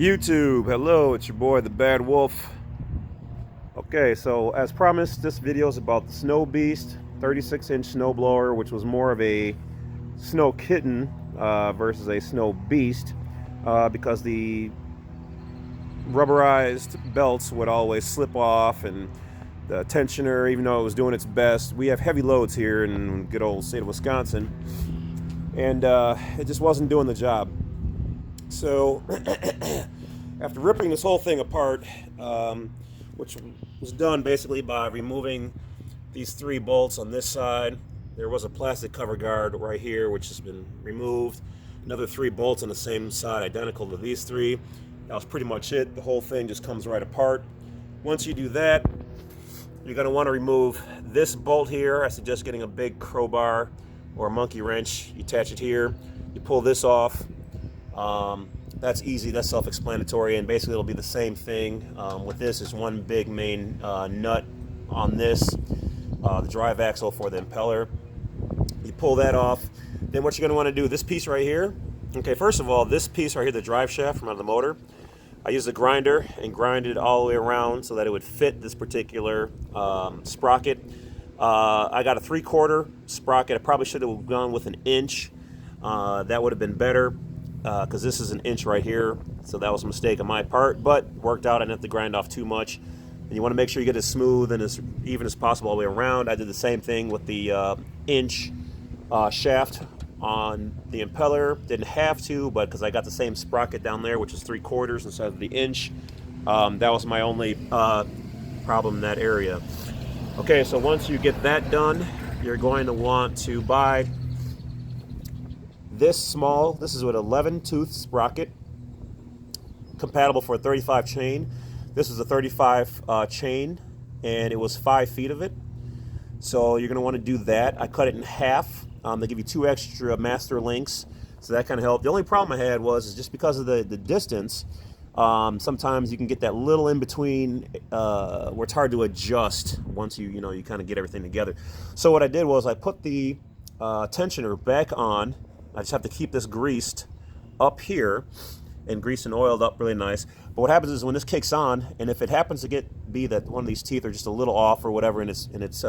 YouTube, hello, it's your boy the Bad Wolf. Okay, so as promised, this video is about the Snow Beast 36-inch snowblower, which was more of a snow kitten versus a snow beast, because the rubberized belts would always slip off, and the tensioner, even though it was doing its best, we have heavy loads here in good old state of Wisconsin, and it just wasn't doing the job. So after ripping this whole thing apart, which was done basically by removing these 3 bolts on this side, there was a plastic cover guard right here which has been removed, another 3 bolts on the same side identical to these 3. That was pretty much it. The whole thing just comes right apart. Once you do that, you're going to want to remove this bolt here. I suggest getting a big crowbar or a monkey wrench. You attach it here, you pull this off. That's easy, that's self-explanatory, and basically it'll be the same thing. With this is one big main nut on this, the drive axle for the impeller. You pull that off. Then what you're going to want to do, this piece right here, okay, first of all, this piece right here, the drive shaft from out of the motor, I used a grinder and grinded it all the way around so that it would fit this particular sprocket. I got a 3/4 sprocket. I probably should have gone with an inch. That would have been better, because this is an inch right here, so that was a mistake on my part, but worked out. I didn't have to grind off too much. And you want to make sure you get as smooth and as even as possible all the way around. I did the same thing with the inch shaft on the impeller. Didn't have to, but because I got the same sprocket down there, which is 3/4 instead of the inch, that was my only problem in that area. Okay, so once you get that done, you're going to want to buy this is with 11 tooth sprocket, compatible for a 35 chain. This is a 35 chain, and it was 5 feet of it. So you're going to want to do that. I cut it in half. They give you 2 extra master links, so that kind of helped. The only problem I had was just because of the distance, sometimes you can get that little in between where it's hard to adjust once you kind of get everything together. So what I did was I put the tensioner back on. I just have to keep this greased up here and greased and oiled up really nice. But what happens is when this kicks on, and if it happens to be that one of these teeth are just a little off or whatever in its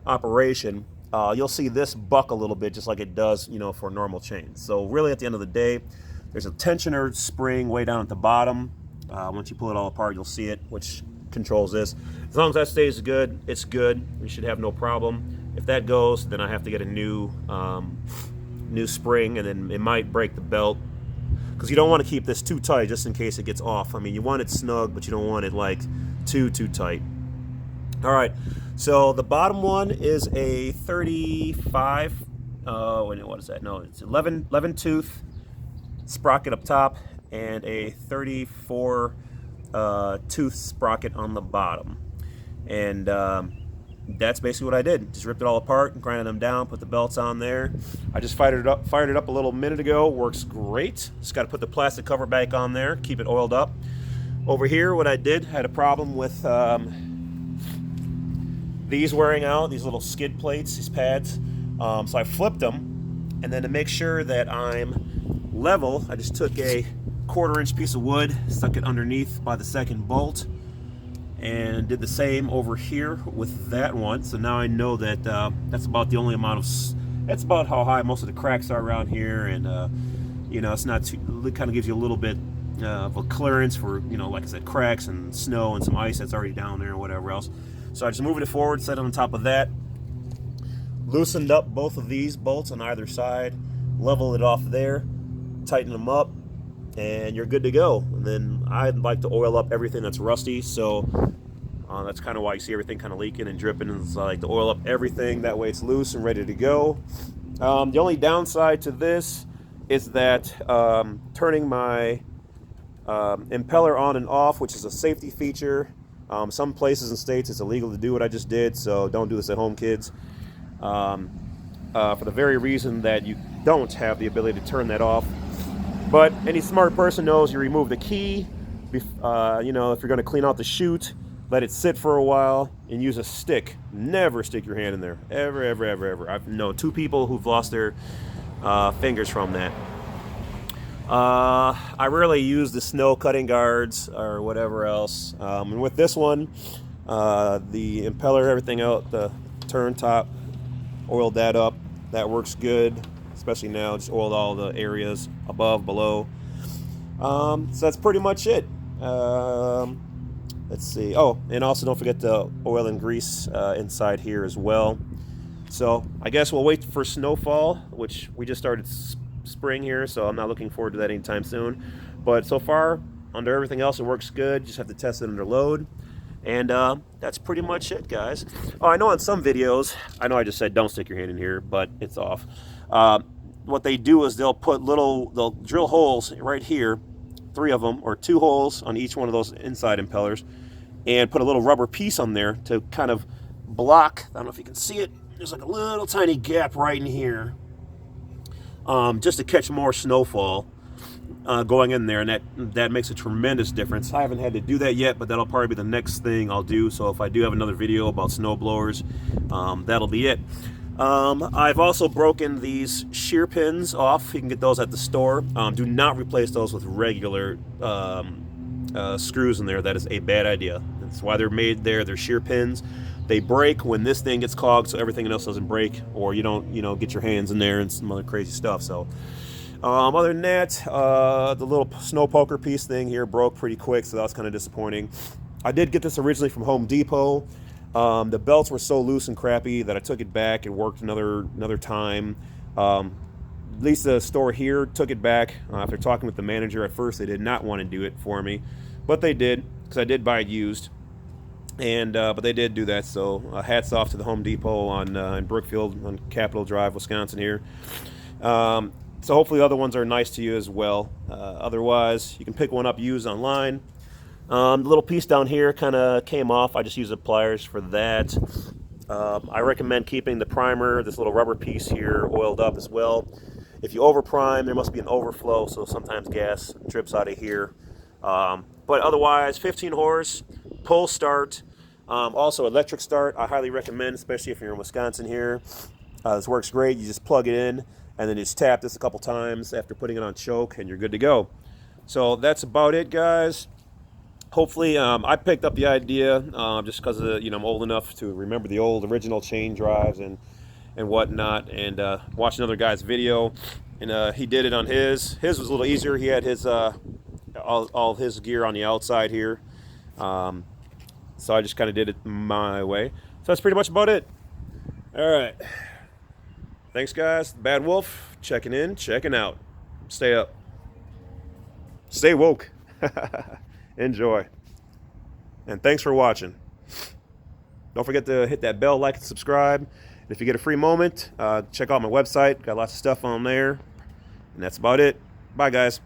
operation, you'll see this buck a little bit just like it does, for a normal chain. So really at the end of the day, there's a tensioner spring way down at the bottom. Once you pull it all apart, you'll see it, which controls this. As long as that stays good, it's good. We should have no problem. If that goes, then I have to get a new spring, and then it might break the belt, because you don't want to keep this too tight just in case it gets off. I mean, you want it snug, but you don't want it like too tight. All right, so the bottom one is a 35 what is that? No, it's 11 tooth sprocket up top and a 34 tooth sprocket on the bottom, and that's basically what I did. Just ripped it all apart and grinded them down, put the belts on there. I just fired it up a little minute ago. Works great. Just got to put the plastic cover back on there, keep it oiled up. Over here, what I did, had a problem with these wearing out, these little skid plates, these pads. So I flipped them, and then to make sure that I'm level, I just took a 1/4 inch piece of wood, stuck it underneath by the second bolt, and did the same over here with that one. So now I know that that's about the only amount of, that's about how high most of the cracks are around here, and it's not too, it kind of gives you a little bit of a clearance for, like I said, cracks and snow and some ice that's already down there and whatever else. So I just moved it forward, set it on top of that, loosened up both of these bolts on either side, leveled it off there, tighten them up, and you're good to go. And then I'd like to oil up everything that's rusty, so that's kind of why you see everything kind of leaking and dripping. And I like to oil up everything, that way it's loose and ready to go. The only downside to this is that turning my impeller on and off, which is a safety feature, some places and states it's illegal to do what I just did, so don't do this at home, kids. For the very reason that you don't have the ability to turn that off. But any smart person knows you remove the key, if you're going to clean out the chute, let it sit for a while, and use a stick. Never stick your hand in there. Ever, ever, ever, ever. I've known 2 people who've lost their fingers from that. I rarely use the snow cutting guards or whatever else. And with this one, the impeller, everything out, the turn top, oiled that up. That works good, especially now. Just oiled all the areas above, below. So that's pretty much it. Let's see. Oh, and also don't forget the oil and grease inside here as well. So I guess we'll wait for snowfall, which we just started spring here, so I'm not looking forward to that anytime soon. But so far, under everything else, it works good. Just have to test it under load. And that's pretty much it, guys. Oh, I know on some videos, I know I just said don't stick your hand in here, but it's off. What they do is they'll drill holes right here, 3 of them, or 2 holes on each one of those inside impellers, and put a little rubber piece on there to kind of block. I don't know if you can see it. There's like a little tiny gap right in here, just to catch more snowfall going in there, and that makes a tremendous difference. I haven't had to do that yet, but that'll probably be the next thing I'll do. So if I do have another video about snow blowers, that'll be it. I've also broken these shear pins off. You can get those at the store. Do not replace those with regular screws in there. That is a bad idea. That's why they're made there. They're shear pins. They break when this thing gets clogged, so everything else doesn't break, or you don't, get your hands in there and some other crazy stuff. So, other than that, the little snow poker piece thing here broke pretty quick, so that was kind of disappointing. I did get this originally from Home Depot. The belts were so loose and crappy that I took it back and worked another time. At least the store here took it back after talking with the manager. At first, they did not want to do it for me, but they did, because I did buy it used. And but they did do that, so hats off to the Home Depot in Brookfield on Capitol Drive, Wisconsin here. So hopefully the other ones are nice to you as well. Otherwise, you can pick one up used online. The little piece down here kind of came off. I just used the pliers for that. I recommend keeping the primer, this little rubber piece here, oiled up as well. If you over prime, there must be an overflow, so sometimes gas drips out of here. But otherwise, 15 horse, pull start, also electric start. I highly recommend, especially if you're in Wisconsin here. This works great. You just plug it in and then just tap this a couple times after putting it on choke, and you're good to go. So that's about it, guys. Hopefully, I picked up the idea just because I'm old enough to remember the old original chain drives and whatnot, and watched another guy's video, and he did it on his. His was a little easier. He had his all his gear on the outside here, so I just kind of did it my way. So that's pretty much about it. All right. Thanks, guys. Bad Wolf, checking in, checking out. Stay up. Stay woke. Enjoy. And thanks for watching. Don't forget to hit that bell, like, and subscribe. And if you get a free moment, check out my website. Got lots of stuff on there. And that's about it. Bye, guys.